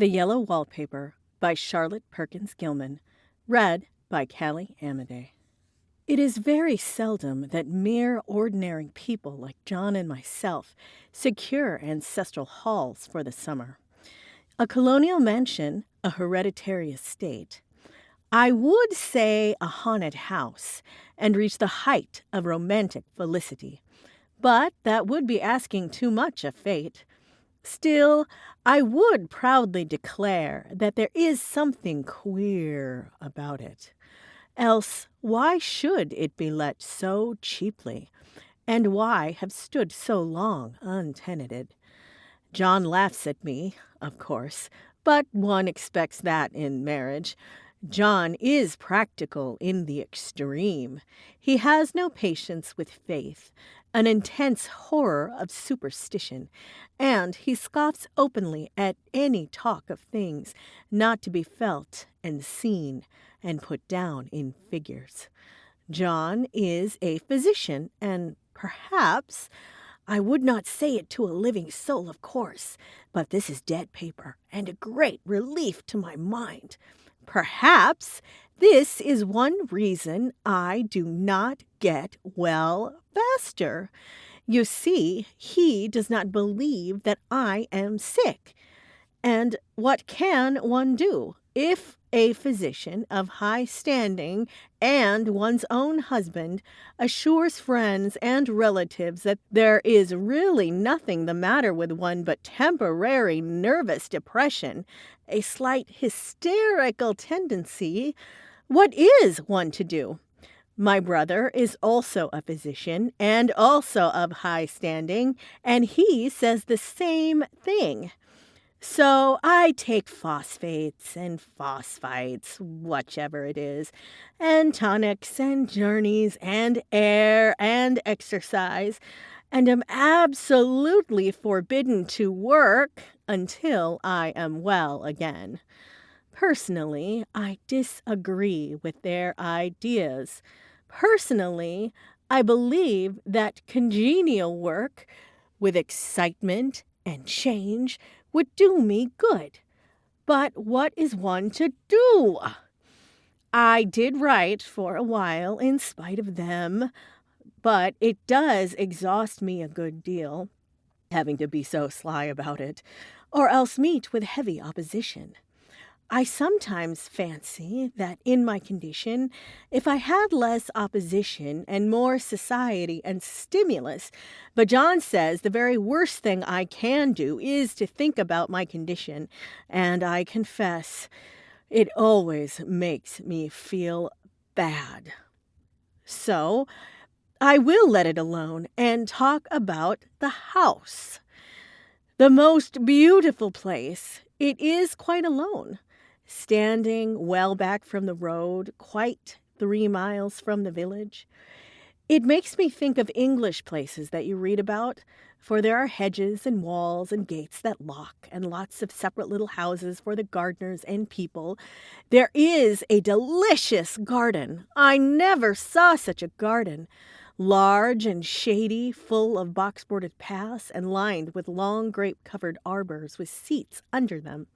The Yellow Wallpaper by Charlotte Perkins Gilman, read by Callie Amiday. It is very seldom that mere ordinary people like John and myself secure ancestral halls for the summer. A colonial mansion, a hereditary estate. I would say a haunted house, and reach the height of romantic felicity. But that would be asking too much of fate. Still, I would proudly declare that there is something queer about it. Else, why should it be let so cheaply? And why have stood so long untenanted? John laughs at me, of course, but one expects that in marriage. John is practical in the extreme. He has no patience with faith, an intense horror of superstition, and he scoffs openly at any talk of things not to be felt and seen and put down in figures. John is a physician, and perhaps, I would not say it to a living soul, of course, but this is dead paper and a great relief to my mind. Perhaps this is one reason I do not get well faster. You see, he does not believe that I am sick. And what can one do if a physician of high standing and one's own husband assures friends and relatives that there is really nothing the matter with one but temporary nervous depression, a slight hysterical tendency? What is one to do? My brother is also a physician and also of high standing, and he says the same thing. So I take phosphates and phosphites, whichever it is, and tonics and journeys and air and exercise, and am absolutely forbidden to work until I am well again. Personally, I disagree with their ideas. Personally, I believe that congenial work with excitement and change would do me good. But what is one to do? I did write for a while in spite of them, but it does exhaust me a good deal, having to be so sly about it, or else meet with heavy opposition. I sometimes fancy that in my condition, if I had less opposition and more society and stimulus, but John says the very worst thing I can do is to think about my condition, and I confess it always makes me feel bad. So I will let it alone and talk about the house. The most beautiful place. It is quite alone. Standing well back from the road, quite 3 miles from the village. It makes me think of English places that you read about, for there are hedges and walls and gates that lock, and lots of separate little houses for the gardeners and people. There is a delicious garden. I never saw such a garden. Large and shady, full of box-boarded paths, and lined with long grape-covered arbors with seats under them.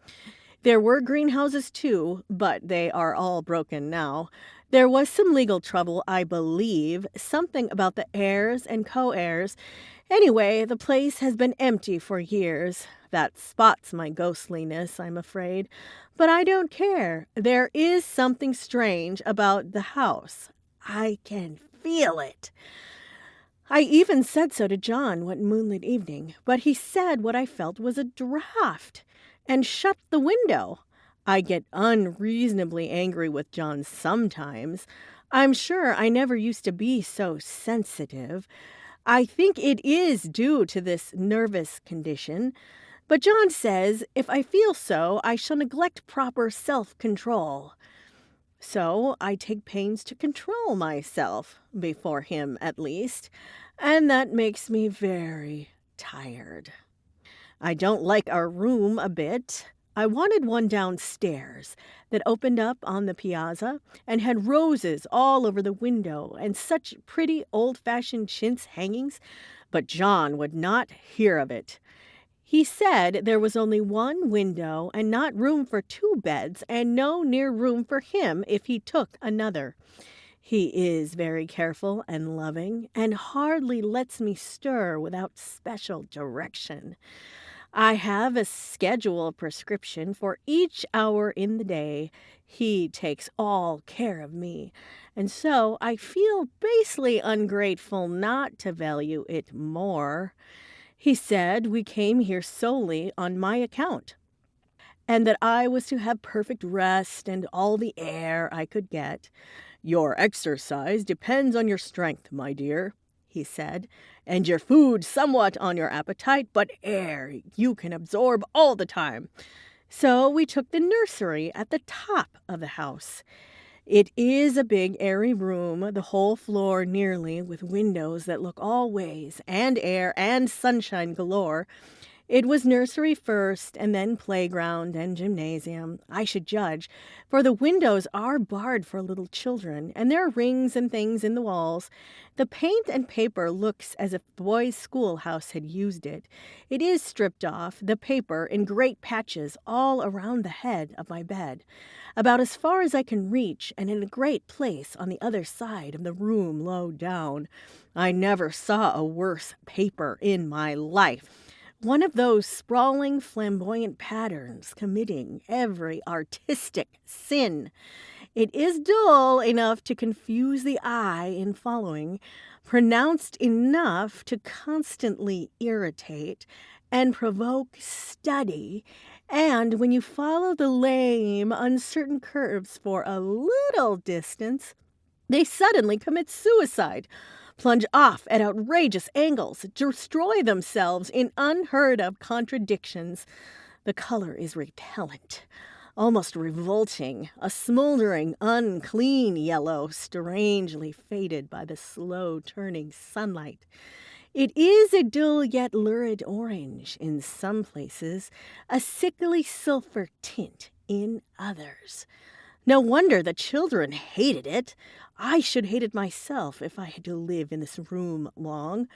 There were greenhouses, too, but they are all broken now. There was some legal trouble, I believe, something about the heirs and co-heirs. Anyway, the place has been empty for years. That spots my ghostliness, I'm afraid. But I don't care. There is something strange about the house. I can feel it. I even said so to John one moonlit evening, but he said what I felt was a draught, and shut the window. I get unreasonably angry with John sometimes. I'm sure I never used to be so sensitive. I think it is due to this nervous condition. But John says if I feel so, I shall neglect proper self-control. So I take pains to control myself, before him at least, and that makes me very tired. I don't like our room a bit. I wanted one downstairs that opened up on the piazza and had roses all over the window and such pretty old-fashioned chintz hangings, but John would not hear of it. He said there was only one window and not room for two beds, and no near room for him if he took another. He is very careful and loving, and hardly lets me stir without special direction. I have a schedule prescription for each hour in the day. He takes all care of me, and so I feel basely ungrateful not to value it more. He said we came here solely on my account, and that I was to have perfect rest and all the air I could get. Your exercise depends on your strength, my dear, he said, and your food somewhat on your appetite, but air you can absorb all the time. So we took the nursery at the top of the house. It is a big, airy room, the whole floor nearly, with windows that look all ways, and air and sunshine galore. It was nursery first, and then playground and gymnasium, I should judge, for the windows are barred for little children, and there are rings and things in the walls. The paint and paper looks as if the boys' schoolhouse had used it. It is stripped off, the paper in great patches all around the head of my bed, about as far as I can reach, and in a great place on the other side of the room low down. I never saw a worse paper in my life. One of those sprawling, flamboyant patterns committing every artistic sin. It is dull enough to confuse the eye in following, pronounced enough to constantly irritate and provoke study, and when you follow the lame, uncertain curves for a little distance, they suddenly commit suicide, plunge off at outrageous angles, destroy themselves in unheard-of contradictions. The color is repellent, almost revolting, a smoldering, unclean yellow, strangely faded by the slow-turning sunlight. It is a dull yet lurid orange in some places, a sickly sulphur tint in others. No wonder the children hated it. I should hate it myself if I had to live in this room long.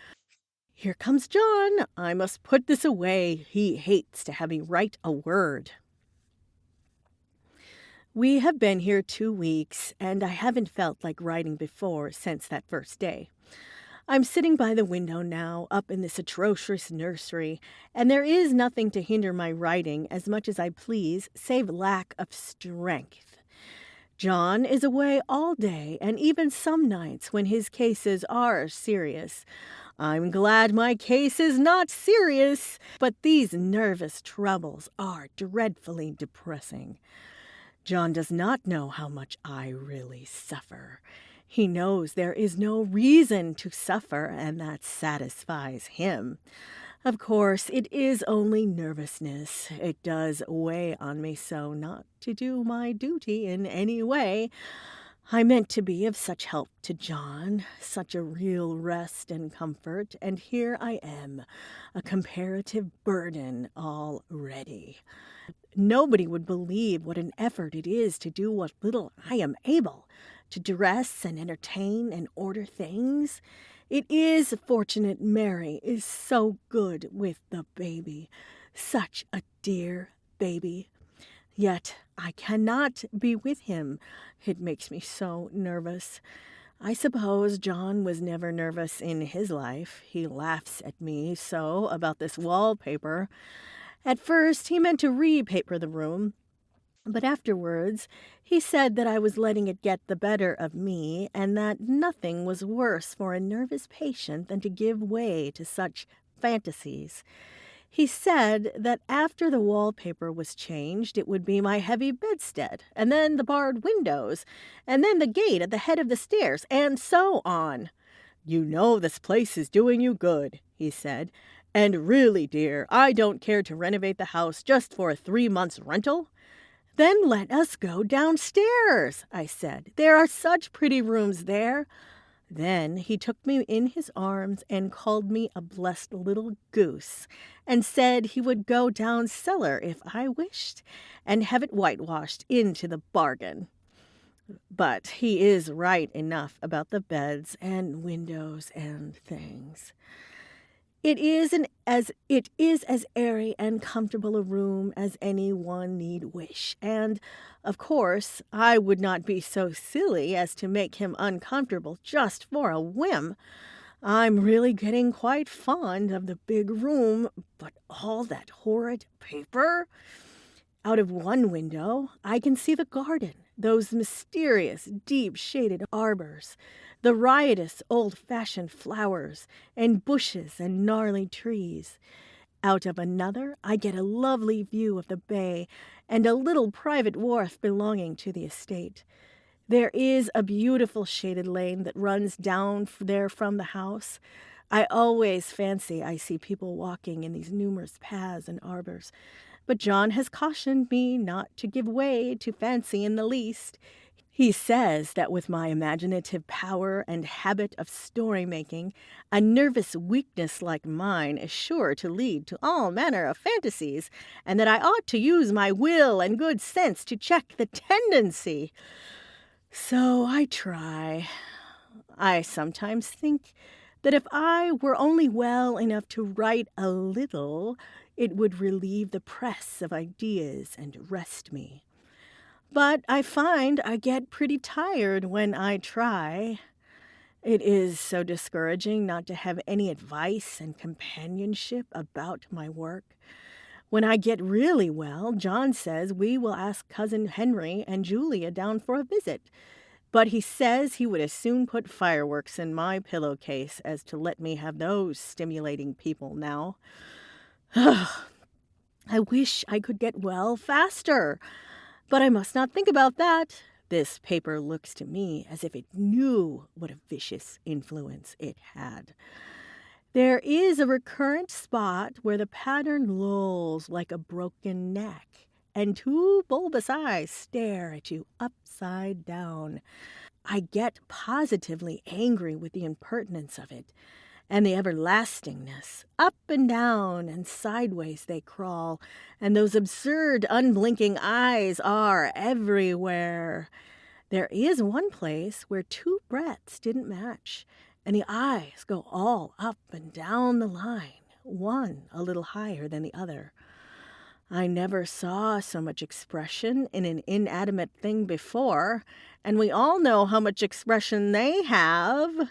Here comes John. I must put this away. He hates to have me write a word. We have been here 2 weeks, and I haven't felt like writing before since that first day. I'm sitting by the window now, up in this atrocious nursery, and there is nothing to hinder my writing as much as I please, save lack of strength. John is away all day, and even some nights when his cases are serious. I'm glad my case is not serious, but these nervous troubles are dreadfully depressing. John does not know how much I really suffer. He knows there is no reason to suffer, and that satisfies him. Of course, it is only nervousness. It does weigh on me so not to do my duty in any way. I meant to be of such help to John, such a real rest and comfort, and here I am, a comparative burden already. Nobody would believe what an effort it is to do what little I am able, to dress and entertain and order things. It is fortunate Mary is so good with the baby, such a dear baby. Yet I cannot be with him. It makes me so nervous. I suppose John was never nervous in his life. He laughs at me so about this wallpaper. At first he meant to repaper the room, but afterwards he said that I was letting it get the better of me, and that nothing was worse for a nervous patient than to give way to such fantasies. He said that after the wallpaper was changed, it would be my heavy bedstead, and then the barred windows, and then the gate at the head of the stairs, and so on. You know this place is doing you good, he said, and really, dear, I don't care to renovate the house just for a 3 months' rental. Then let us go downstairs, I said. There are such pretty rooms there. Then he took me in his arms and called me a blessed little goose, and said he would go down cellar if I wished, and have it whitewashed into the bargain. But he is right enough about the beds and windows and things. It is as airy and comfortable a room as any one need wish, and, of course, I would not be so silly as to make him uncomfortable just for a whim. I'm really getting quite fond of the big room, but all that horrid paper? Out of one window, I can see the garden, those mysterious, deep-shaded arbors, the riotous, old-fashioned flowers, and bushes and gnarly trees. Out of another, I get a lovely view of the bay and a little private wharf belonging to the estate. There is a beautiful shaded lane that runs down there from the house. I always fancy I see people walking in these numerous paths and arbors, but John has cautioned me not to give way to fancy in the least. He says that with my imaginative power and habit of story-making, a nervous weakness like mine is sure to lead to all manner of fantasies, and that I ought to use my will and good sense to check the tendency. So I try. I sometimes think that if I were only well enough to write a little, it would relieve the press of ideas and rest me. But I find I get pretty tired when I try. It is so discouraging not to have any advice and companionship about my work. When I get really well, John says we will ask Cousin Henry and Julia down for a visit. But he says he would as soon put fireworks in my pillowcase as to let me have those stimulating people now. I wish I could get well faster, but I must not think about that. This paper looks to me as if it knew what a vicious influence it had. There is a recurrent spot where the pattern lolls like a broken neck, and two bulbous eyes stare at you upside down. I get positively angry with the impertinence of it, and the everlastingness. Up and down and sideways they crawl, and those absurd unblinking eyes are everywhere. There is one place where two breadths didn't match, and the eyes go all up and down the line, one a little higher than the other. I never saw so much expression in an inanimate thing before, and we all know how much expression they have.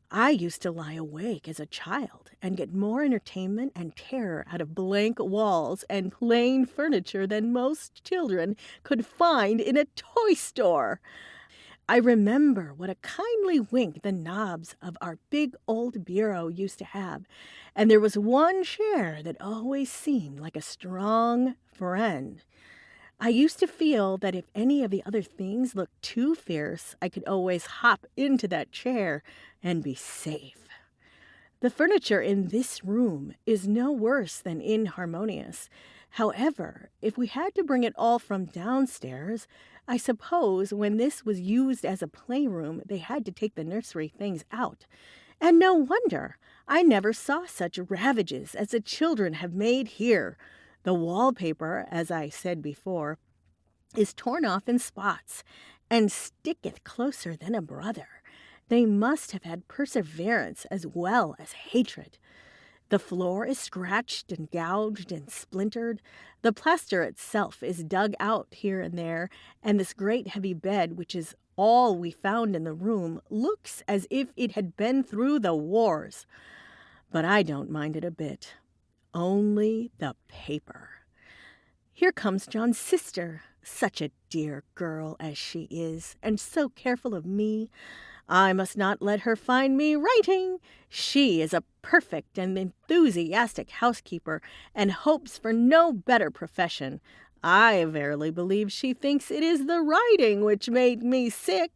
I used to lie awake as a child and get more entertainment and terror out of blank walls and plain furniture than most children could find in a toy store. I remember what a kindly wink the knobs of our big old bureau used to have, and there was one chair that always seemed like a strong friend. I used to feel that if any of the other things looked too fierce, I could always hop into that chair and be safe. The furniture in this room is no worse than inharmonious. However, if we had to bring it all from downstairs, I suppose when this was used as a playroom, they had to take the nursery things out. And no wonder. I never saw such ravages as the children have made here. The wallpaper, as I said before, is torn off in spots, and sticketh closer than a brother. They must have had perseverance as well as hatred. The floor is scratched and gouged and splintered. The plaster itself is dug out here and there, and this great heavy bed, which is all we found in the room, looks as if it had been through the wars. But I don't mind it a bit. Only the paper. Here comes John's sister, such a dear girl as she is, and so careful of me. I must not let her find me writing. She is a perfect and enthusiastic housekeeper, and hopes for no better profession. I verily believe she thinks it is the writing which made me sick.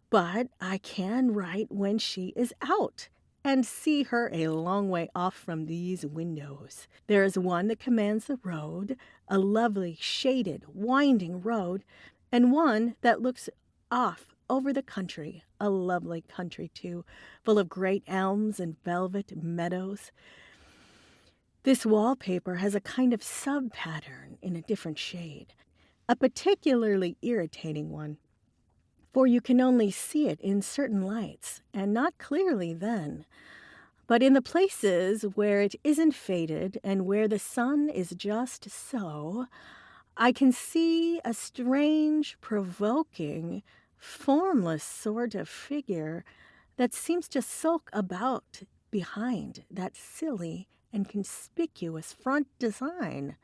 But I can write when she is out, and see her a long way off from these windows. There is one that commands the road, a lovely, shaded, winding road, and one that looks off over the country, a lovely country, too, full of great elms and velvet meadows. This wallpaper has a kind of sub-pattern in a different shade, a particularly irritating one, for you can only see it in certain lights, and not clearly then. But in the places where it isn't faded and where the sun is just so, I can see a strange, provoking, formless sort of figure that seems to sulk about behind that silly and conspicuous front design.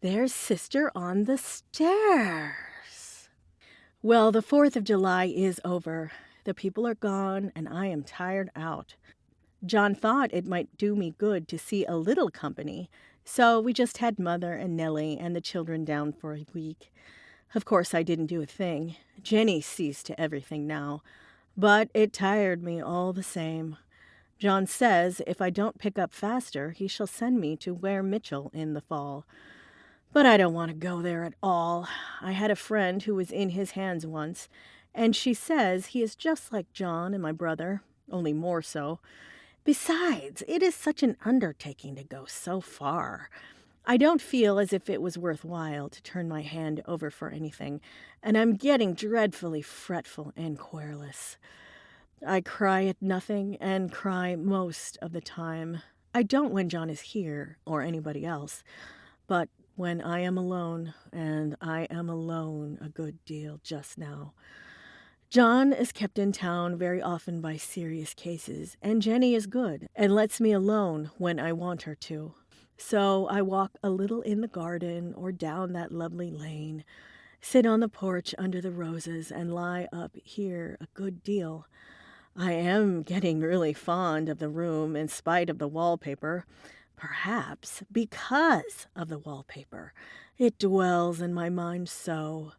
There's Sister on the stairs. Well, the 4th of July is over. The people are gone, and I am tired out. John thought it might do me good to see a little company, so we just had Mother and Nellie and the children down for a week. Of course, I didn't do a thing. Jenny sees to everything now, but it tired me all the same. John says if I don't pick up faster, he shall send me to Ware Mitchell in the fall. But I don't want to go there at all. I had a friend who was in his hands once, and she says he is just like John and my brother, only more so. Besides, it is such an undertaking to go so far. I don't feel as if it was worthwhile to turn my hand over for anything, and I'm getting dreadfully fretful and querulous. I cry at nothing and cry most of the time. I don't when John is here or anybody else, but when I am alone, and I am alone a good deal just now. John is kept in town very often by serious cases, and Jenny is good and lets me alone when I want her to. So I walk a little in the garden or down that lovely lane, sit on the porch under the roses, and lie up here a good deal. I am getting really fond of the room in spite of the wallpaper. Perhaps because of the wallpaper. It dwells in my mind so.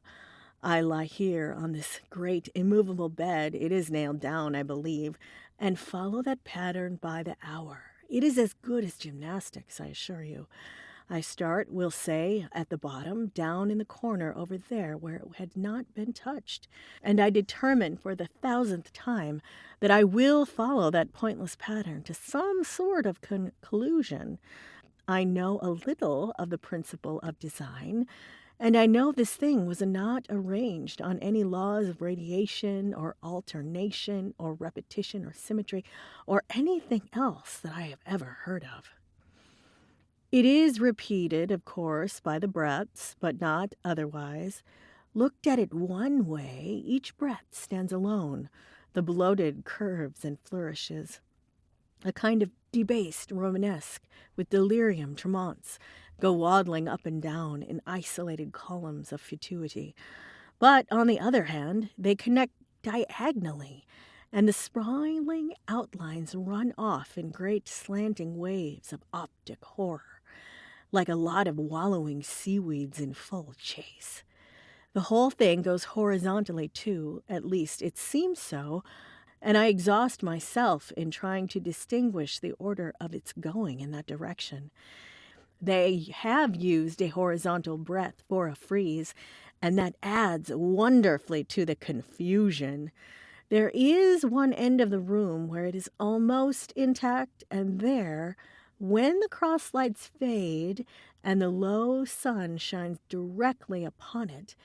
I lie here on this great immovable bed, it is nailed down, I believe, and follow that pattern by the hour. It is as good as gymnastics, I assure you. I start, we'll say, at the bottom, down in the corner over there where it had not been touched, and I determine for the 1000th time that I will follow that pointless pattern to some sort of conclusion. I know a little of the principle of design, and I know this thing was not arranged on any laws of radiation or alternation or repetition or symmetry or anything else that I have ever heard of. It is repeated, of course, by the breaths, but not otherwise. Looked at it one way, each breath stands alone, the bloated curves and flourishes. A kind of debased Romanesque with delirium tremens go waddling up and down in isolated columns of fatuity. But, on the other hand, they connect diagonally, and the sprawling outlines run off in great slanting waves of optic horror, like a lot of wallowing seaweeds in full chase. The whole thing goes horizontally, too, at least it seems so, and I exhaust myself in trying to distinguish the order of its going in that direction. They have used a horizontal breadth for a frieze, and that adds wonderfully to the confusion. There is one end of the room where it is almost intact, and there, when the cross lights fade and the low sun shines directly upon it,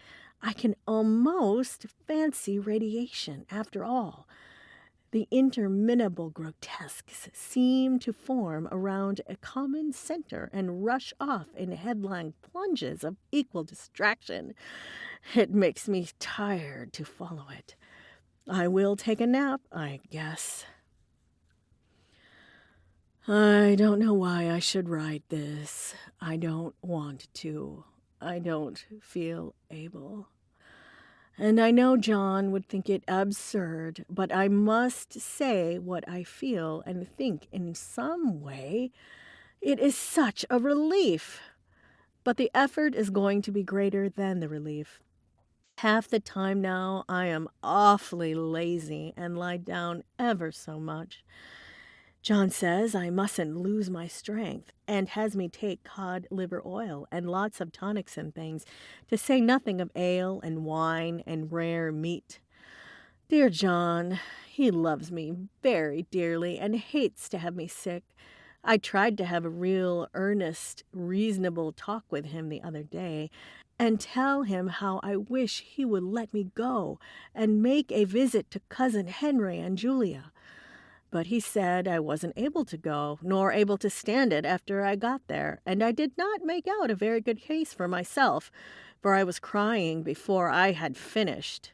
I can almost fancy radiation after all. The interminable grotesques seem to form around a common center and rush off in headlong plunges of equal distraction. It makes me tired to follow it. I will take a nap, I guess. I don't know why I should write this. I don't want to. I don't feel able. And I know John would think it absurd, but I must say what I feel and think in some way. It is such a relief. But the effort is going to be greater than the relief. Half the time now I am awfully lazy and lie down ever so much. John says I mustn't lose my strength and has me take cod liver oil and lots of tonics and things, to say nothing of ale and wine and rare meat. Dear John, he loves me very dearly and hates to have me sick. I tried to have a real, earnest, reasonable talk with him the other day and tell him how I wish he would let me go and make a visit to Cousin Henry and Julia. But he said I wasn't able to go, nor able to stand it after I got there, and I did not make out a very good case for myself, for I was crying before I had finished.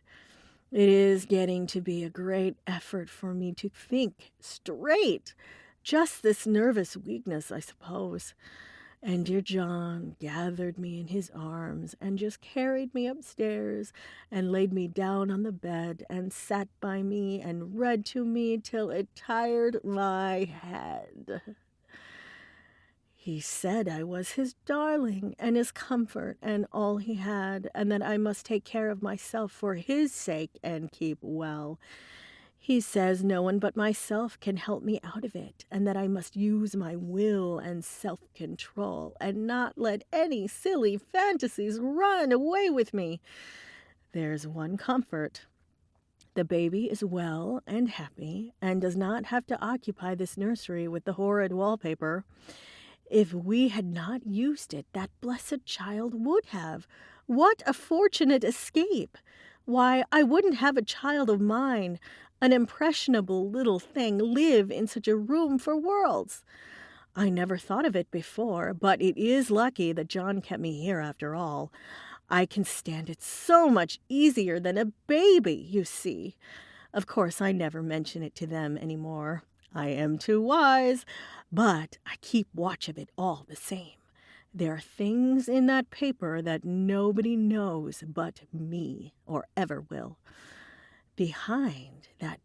It is getting to be a great effort for me to think straight. Just this nervous weakness, I suppose. And dear John gathered me in his arms and just carried me upstairs and laid me down on the bed and sat by me and read to me till it tired my head. He said I was his darling and his comfort and all he had, and that I must take care of myself for his sake and keep well. He says no one but myself can help me out of it, and that I must use my will and self-control and not let any silly fantasies run away with me. There's one comfort. The baby is well and happy and does not have to occupy this nursery with the horrid wallpaper. If we had not used it, that blessed child would have. What a fortunate escape! Why, I wouldn't have a child of mine, an impressionable little thing, live in such a room for worlds. I never thought of it before, but it is lucky that John kept me here after all. I can stand it so much easier than a baby, you see. Of course, I never mention it to them any more. I am too wise, but I keep watch of it all the same. There are things in that paper that nobody knows but me, or ever will. Behind that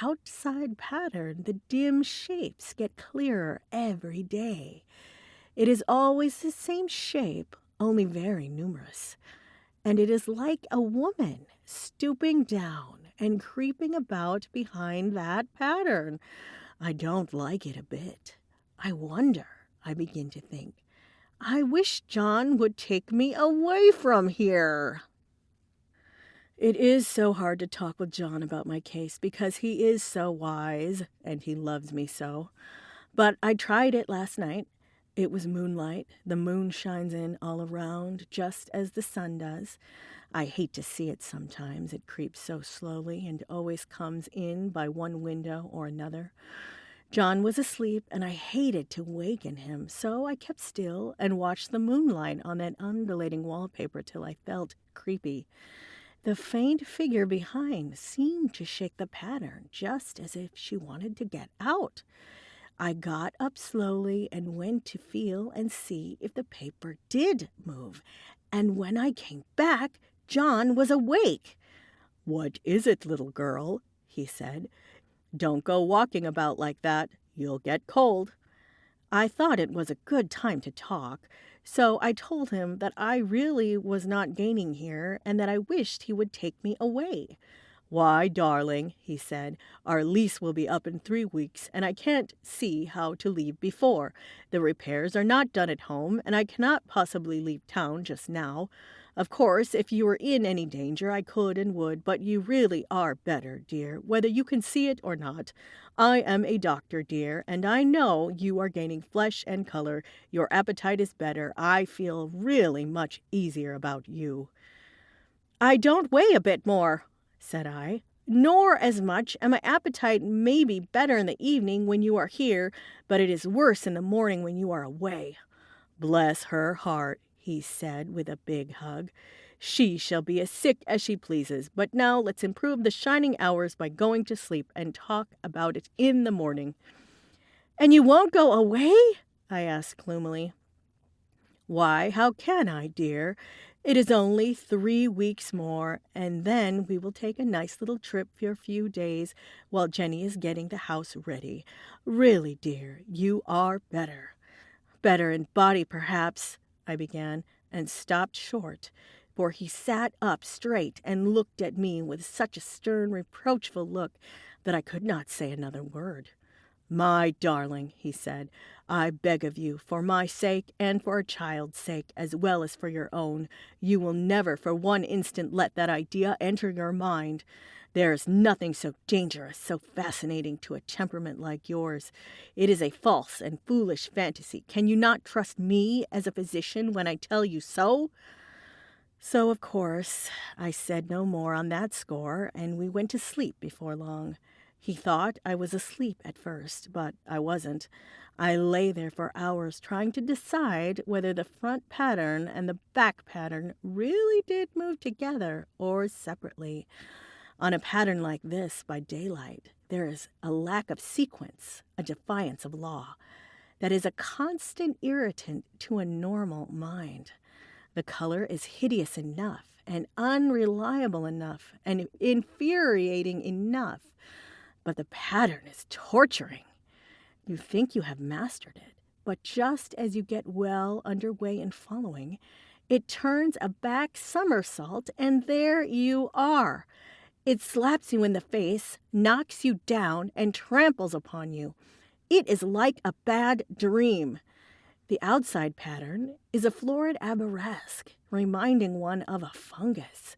outside pattern, the dim shapes get clearer every day. It is always the same shape, only very numerous. And it is like a woman stooping down and creeping about behind that pattern. I don't like it a bit. I wonder, I begin to think, I wish John would take me away from here. It is so hard to talk with John about my case because he is so wise and he loves me so. But I tried it last night. It was moonlight. The moon shines in all around just as the sun does. I hate to see it sometimes. It creeps so slowly and always comes in by one window or another. John was asleep, and I hated to waken him, so I kept still and watched the moonlight on that undulating wallpaper till I felt creepy. The faint figure behind seemed to shake the pattern, just as if she wanted to get out. I got up slowly and went to feel and see if the paper did move, and when I came back, John was awake. "What is it, little girl?" he said. "Don't go walking about like that. You'll get cold." I thought it was a good time to talk, so I told him that I really was not gaining here and that I wished he would take me away. "Why, darling," he said, "our lease will be up in 3 weeks, and I can't see how to leave before. The repairs are not done at home, and I cannot possibly leave town just now. Of course, if you were in any danger, I could and would, but you really are better, dear, whether you can see it or not. I am a doctor, dear, and I know you are gaining flesh and color. Your appetite is better. I feel really much easier about you." "I don't weigh a bit more," said I, "nor as much, and my appetite may be better in the evening when you are here, but it is worse in the morning when you are away." "Bless her heart," he said with a big hug. "She shall be as sick as she pleases, but now let's improve the shining hours by going to sleep and talk about it in the morning." "And you won't go away?" I asked gloomily. "Why, how can I, dear? It is only 3 weeks more, and then we will take a nice little trip for a few days while Jenny is getting the house ready. Really, dear, you are better." "Better in body, perhaps," I began, and stopped short, for he sat up straight and looked at me with such a stern, reproachful look that I could not say another word. "My darling," he said, "I beg of you, for my sake and for a child's sake, as well as for your own, you will never for one instant let that idea enter your mind. There is nothing so dangerous, so fascinating to a temperament like yours. It is a false and foolish fantasy. Can you not trust me as a physician when I tell you so?" So, of course, I said no more on that score, and we went to sleep before long. He thought I was asleep at first, but I wasn't. I lay there for hours trying to decide whether the front pattern and the back pattern really did move together or separately. On a pattern like this, by daylight, there is a lack of sequence, a defiance of law, that is a constant irritant to a normal mind. The color is hideous enough and unreliable enough and infuriating enough, but the pattern is torturing. You think you have mastered it, but just as you get well underway in following, it turns a back somersault, and there you are. It slaps you in the face, knocks you down, and tramples upon you. It is like a bad dream. The outside pattern is a florid arabesque, reminding one of a fungus.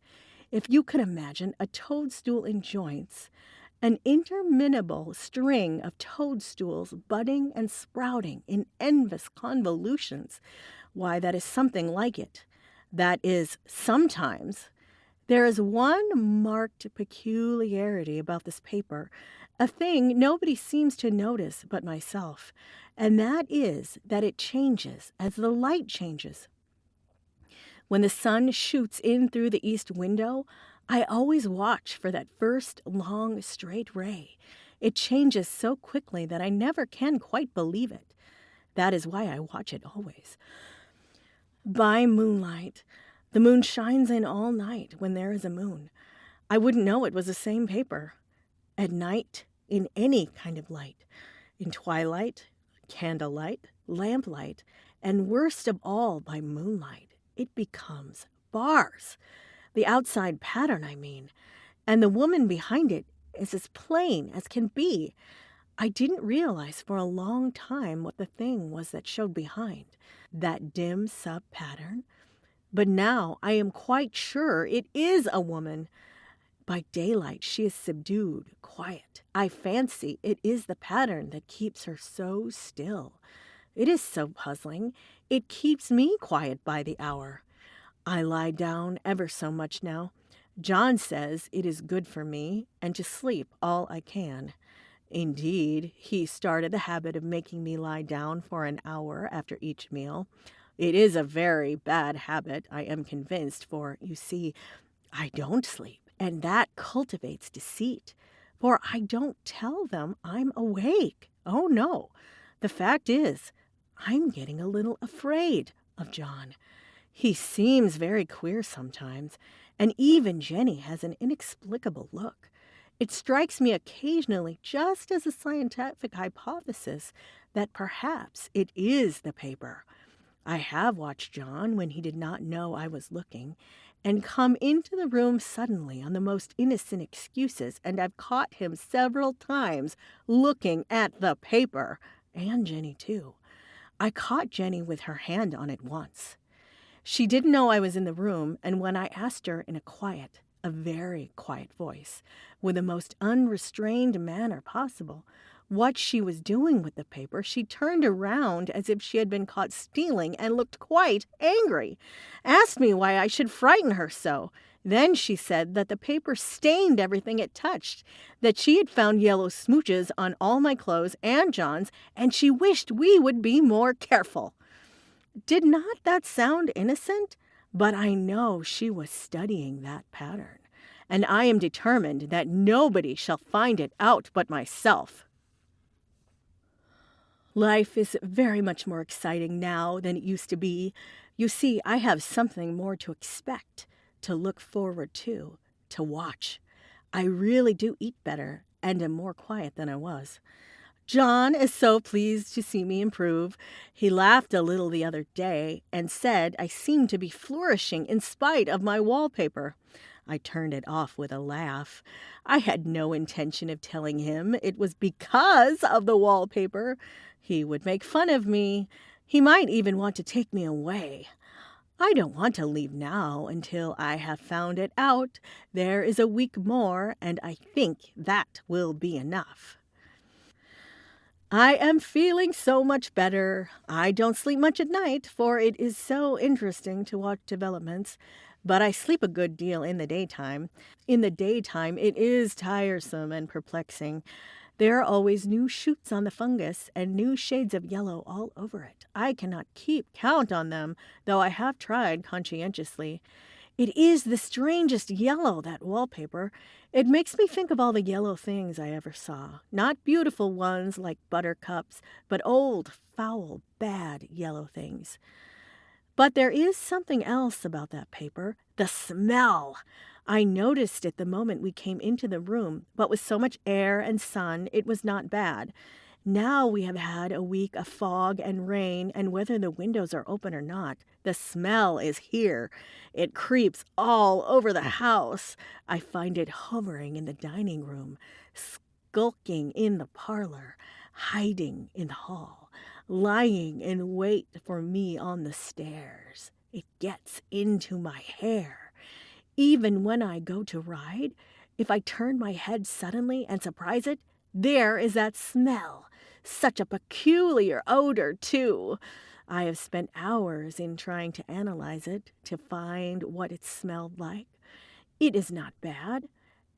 If you could imagine a toadstool in joints, an interminable string of toadstools budding and sprouting in endless convolutions, why, that is something like it. That is sometimes. There is one marked peculiarity about this paper, a thing nobody seems to notice but myself, and that is that it changes as the light changes. When the sun shoots in through the east window, I always watch for that first long, straight ray. It changes so quickly that I never can quite believe it. That is why I watch it always. By moonlight, the moon shines in all night when there is a moon. I wouldn't know it was the same paper. At night, in any kind of light, in twilight, candlelight, lamplight, and worst of all, by moonlight, it becomes bars. The outside pattern, I mean, and the woman behind it is as plain as can be. I didn't realize for a long time what the thing was that showed behind, that dim sub-pattern. But now I am quite sure it is a woman. By daylight she is subdued, quiet. I fancy it is the pattern that keeps her so still. It is so puzzling. It keeps me quiet by the hour. I lie down ever so much now. John says it is good for me, and to sleep all I can. Indeed, he started the habit of making me lie down for an hour after each meal. It is a very bad habit, I am convinced, for, you see, I don't sleep, and that cultivates deceit, for I don't tell them I'm awake. Oh, no. The fact is, I'm getting a little afraid of John. He seems very queer sometimes, and even Jenny has an inexplicable look. It strikes me occasionally just as a scientific hypothesis that perhaps it is the paper. I have watched John when he did not know I was looking, and come into the room suddenly on the most innocent excuses, and I've caught him several times looking at the paper, and Jenny too. I caught Jenny with her hand on it once. She didn't know I was in the room, and when I asked her in a very quiet voice, with the most unrestrained manner possible, what she was doing with the paper, she turned around as if she had been caught stealing and looked quite angry, asked me why I should frighten her so. Then she said that the paper stained everything it touched, that she had found yellow smooches on all my clothes and John's, and she wished we would be more careful. Did not that sound innocent? But I know she was studying that pattern, and I am determined that nobody shall find it out but myself. Life is very much more exciting now than it used to be. You see, I have something more to expect, to look forward to watch. I really do eat better and am more quiet than I was. John is so pleased to see me improve. He laughed a little the other day and said I seemed to be flourishing in spite of my wallpaper. I turned it off with a laugh. I had no intention of telling him it was because of the wallpaper. He would make fun of me. He might even want to take me away. I don't want to leave now until I have found it out. There is a week more, and I think that will be enough. I am feeling so much better. I don't sleep much at night, for it is so interesting to watch developments. but I sleep a good deal in the daytime. In the daytime, it is tiresome and perplexing. There are always new shoots on the fungus and new shades of yellow all over it. I cannot keep count on them, though I have tried conscientiously. It is the strangest yellow, that wallpaper. It makes me think of all the yellow things I ever saw. Not beautiful ones like buttercups, but old, foul, bad yellow things. But there is something else about that paper, the smell. I noticed it the moment we came into the room, but with so much air and sun, it was not bad. Now we have had a week of fog and rain, and whether the windows are open or not, the smell is here. It creeps all over the house. I find it hovering in the dining room, skulking in the parlor, hiding in the hall, lying in wait for me on the stairs. It gets into my hair. Even when I go to ride, if I turn my head suddenly and surprise it, there is that smell. Such a peculiar odor, too. I have spent hours in trying to analyze it, to find what it smelled like. It is not bad,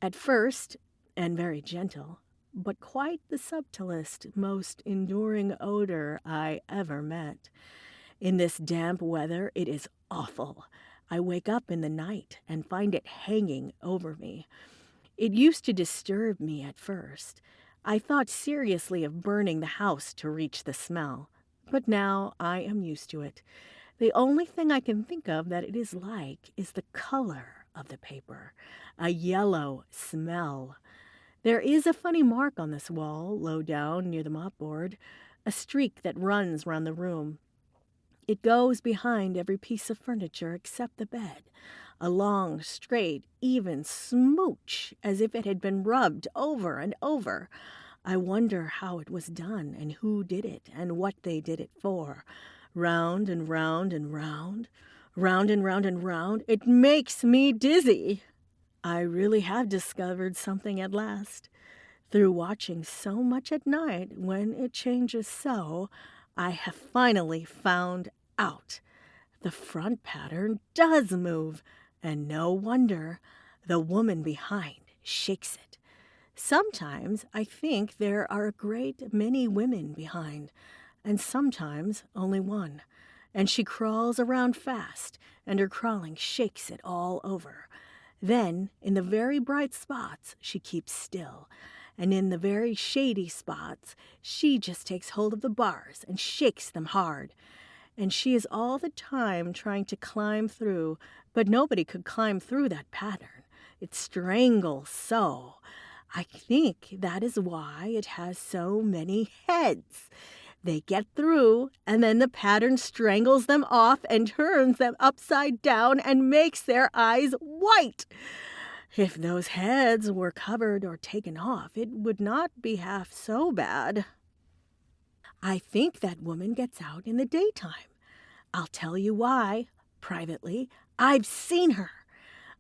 at first, and very gentle, but quite the subtlest, most enduring odor I ever met. In this damp weather, it is awful. I wake up in the night and find it hanging over me. It used to disturb me at first. I thought seriously of burning the house to reach the smell, but now I am used to it. The only thing I can think of that it is like is the color of the paper, a yellow smell. There is a funny mark on this wall, low down near the mopboard, a streak that runs round the room. It goes behind every piece of furniture except the bed, a long, straight, even smooch, as if it had been rubbed over and over. I wonder how it was done, and who did it, and what they did it for. Round and round and round, round and round and round. It makes me dizzy. I really have discovered something at last. Through watching so much at night when it changes so, I have finally found out. The front pattern does move, and no wonder. The woman behind shakes it. Sometimes I think there are a great many women behind, and sometimes only one. And she crawls around fast, and her crawling shakes it all over. Then, in the very bright spots, she keeps still, and in the very shady spots, she just takes hold of the bars and shakes them hard. And she is all the time trying to climb through, but nobody could climb through that pattern. It strangles so. I think that is why it has so many heads. They get through, and then the pattern strangles them off and turns them upside down and makes their eyes white. If those heads were covered or taken off, it would not be half so bad. I think that woman gets out in the daytime. I'll tell you why, privately. I've seen her.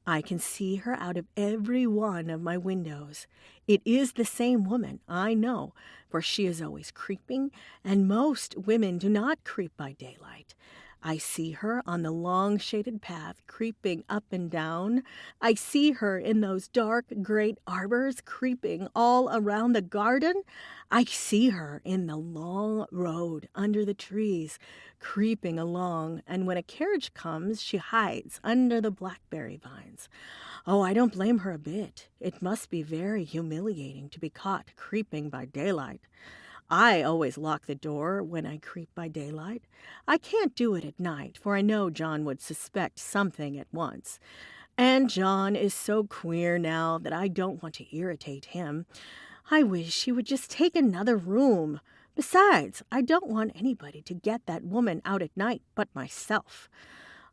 I can see her out of every one of my windows. It is the same woman, I know, for she is always creeping, and most women do not creep by daylight. I see her on the long shaded path creeping up and down. I see her in those dark great arbors creeping all around the garden. I see her in the long road under the trees creeping along, and when a carriage comes, she hides under the blackberry vines. Oh, I don't blame her a bit. It must be very humiliating to be caught creeping by daylight. I always lock the door when I creep by daylight. I can't do it at night, for I know John would suspect something at once. And John is so queer now that I don't want to irritate him. I wish he would just take another room. Besides, I don't want anybody to get that woman out at night but myself.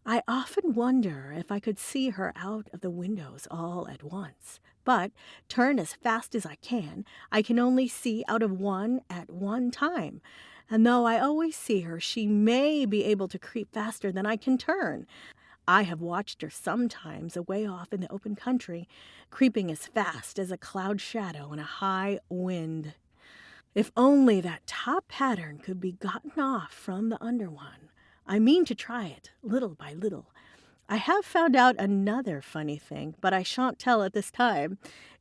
I often wonder if I could see her out of the windows all at once. But, turn as fast as I can only see out of one at one time. And though I always see her, she may be able to creep faster than I can turn. I have watched her sometimes away off in the open country, creeping as fast as a cloud shadow in a high wind. If only that top pattern could be gotten off from the under one. I mean to try it, little by little. I have found out another funny thing, but I shan't tell at this time.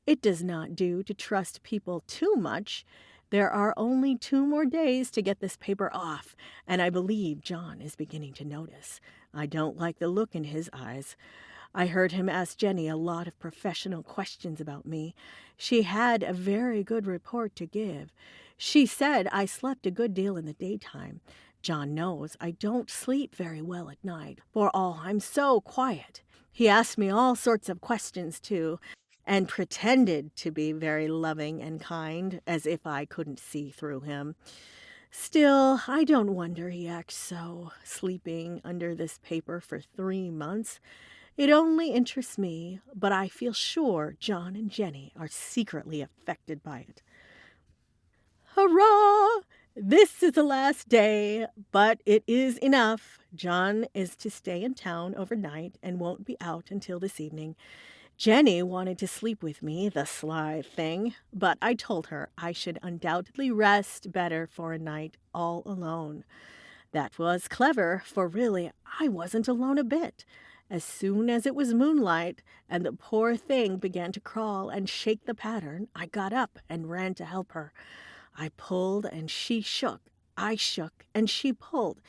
It does not do to trust people too much. There are only 2 more days to get this paper off, and I believe John is beginning to notice. I don't like the look in his eyes. I heard him ask Jenny a lot of professional questions about me. She had a very good report to give. She said I slept a good deal in the daytime. John knows I don't sleep very well at night, for all I'm so quiet. He asked me all sorts of questions, too, and pretended to be very loving and kind, as if I couldn't see through him. Still, I don't wonder he acts so, sleeping under this paper for 3 months. It only interests me, but I feel sure John and Jenny are secretly affected by it. Hurrah! This is the last day, but it is enough. John is to stay in town overnight and won't be out until this evening. Jenny wanted to sleep with me, the sly thing, but I told her I should undoubtedly rest better for a night all alone. That was clever, for really I wasn't alone a bit. As soon as it was moonlight and the poor thing began to crawl and shake the pattern, I got up and ran to help her. I pulled and she shook. I shook and she pulled.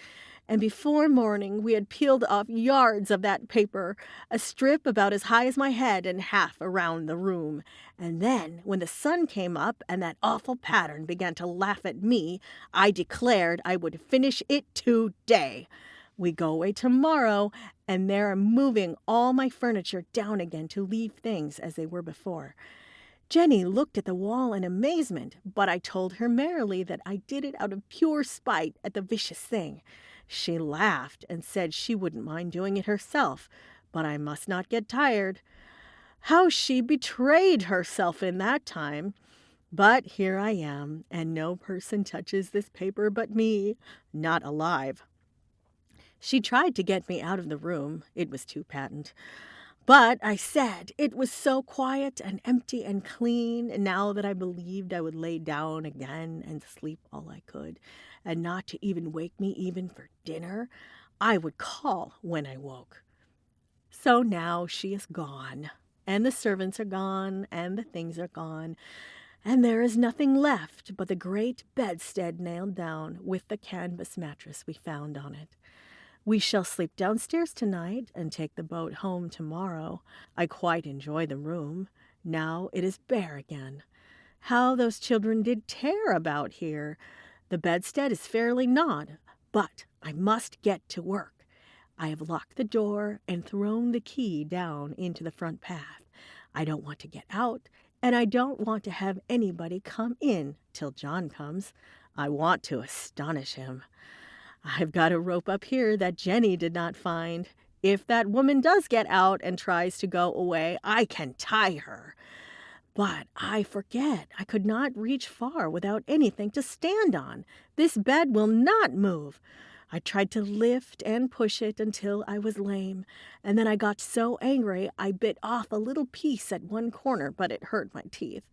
And before morning we had peeled off yards of that paper, a strip about as high as my head and half around the room. And then, when the sun came up and that awful pattern began to laugh at me, I declared I would finish it today. We go away tomorrow, and they're moving all my furniture down again to leave things as they were before. Jenny looked at the wall in amazement, but I told her merrily that I did it out of pure spite at the vicious thing. She laughed and said she wouldn't mind doing it herself, but I must not get tired. How she betrayed herself in that time! But here I am, and no person touches this paper but me, not alive. She tried to get me out of the room. It was too patent. But I said it was so quiet and empty and clean, and now that I believed I would lay down again and sleep all I could, and not to even wake me even for dinner, I would call when I woke. So now she is gone, and the servants are gone, and the things are gone, and there is nothing left but the great bedstead nailed down with the canvas mattress we found on it. We shall sleep downstairs tonight and take the boat home tomorrow. I quite enjoy the room. Now it is bare again. How those children did tear about here! The bedstead is fairly gnawed, but I must get to work. I have locked the door and thrown the key down into the front path. I don't want to get out, and I don't want to have anybody come in till John comes. I want to astonish him. I've got a rope up here that Jenny did not find. If that woman does get out and tries to go away, I can tie her. But I forget I could not reach far without anything to stand on. This bed will not move. I tried to lift and push it until I was lame, and then I got so angry I bit off a little piece at one corner, but it hurt my teeth.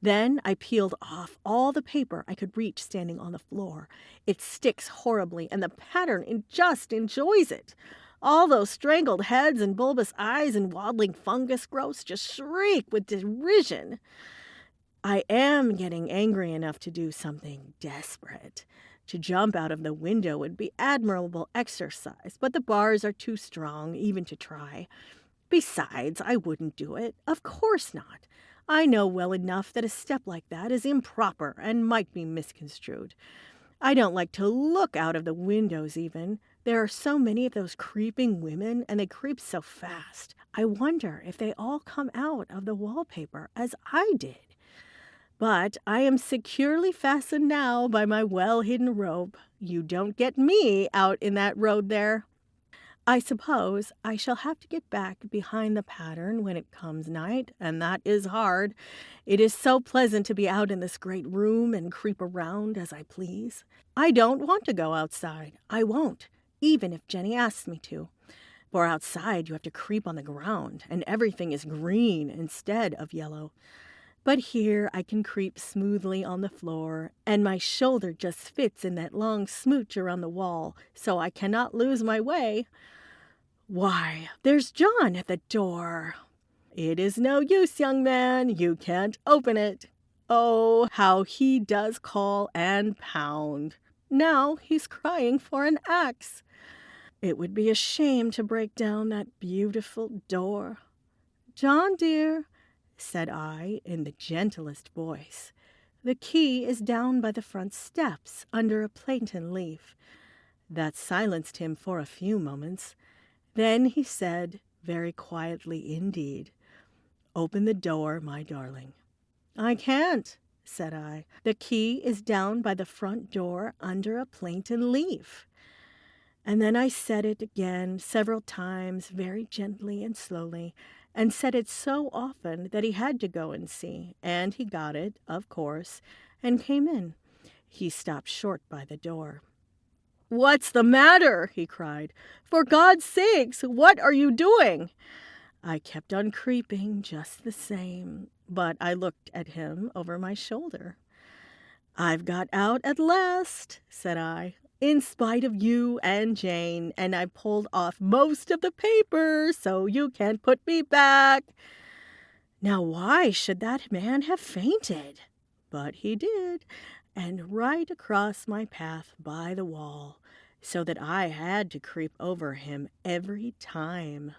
Then I peeled off all the paper I could reach standing on the floor. It sticks horribly, and the pattern just enjoys it. All those strangled heads and bulbous eyes and waddling fungus growths just shriek with derision. I am getting angry enough to do something desperate. To jump out of the window would be admirable exercise, but the bars are too strong even to try. Besides, I wouldn't do it. Of course not. I know well enough that a step like that is improper and might be misconstrued. I don't like to look out of the windows even. There are so many of those creeping women, and they creep so fast. I wonder if they all come out of the wallpaper as I did. But I am securely fastened now by my well-hidden rope. You don't get me out in that road there. I suppose I shall have to get back behind the pattern when it comes night, and that is hard. It is so pleasant to be out in this great room and creep around as I please. I don't want to go outside. I won't, even if Jenny asks me to. For outside you have to creep on the ground, and everything is green instead of yellow. But here I can creep smoothly on the floor, and my shoulder just fits in that long smooch around the wall, so I cannot lose my way. Why, there's John at the door. It is no use, young man, you can't open it. Oh, how he does call and pound. Now he's crying for an axe. It would be a shame to break down that beautiful door. John, dear, said I in the gentlest voice, the key is down by the front steps under a plantain leaf. That silenced him for a few moments. Then he said, very quietly indeed, "Open the door, my darling." "I can't," said I. "The key is down by the front door under a plantain leaf." And then I said it again several times, very gently and slowly, and said it so often that he had to go and see, and he got it, of course, and came in. He stopped short by the door. "What's the matter?" he cried. "For God's sakes, what are you doing?" I kept on creeping just the same, but I looked at him over my shoulder. "I've got out at last," said I, "in spite of you and Jane, and I pulled off most of the paper, so you can't put me back." Now why should that man have fainted? But he did, and right across my path by the wall, so that I had to creep over him every time.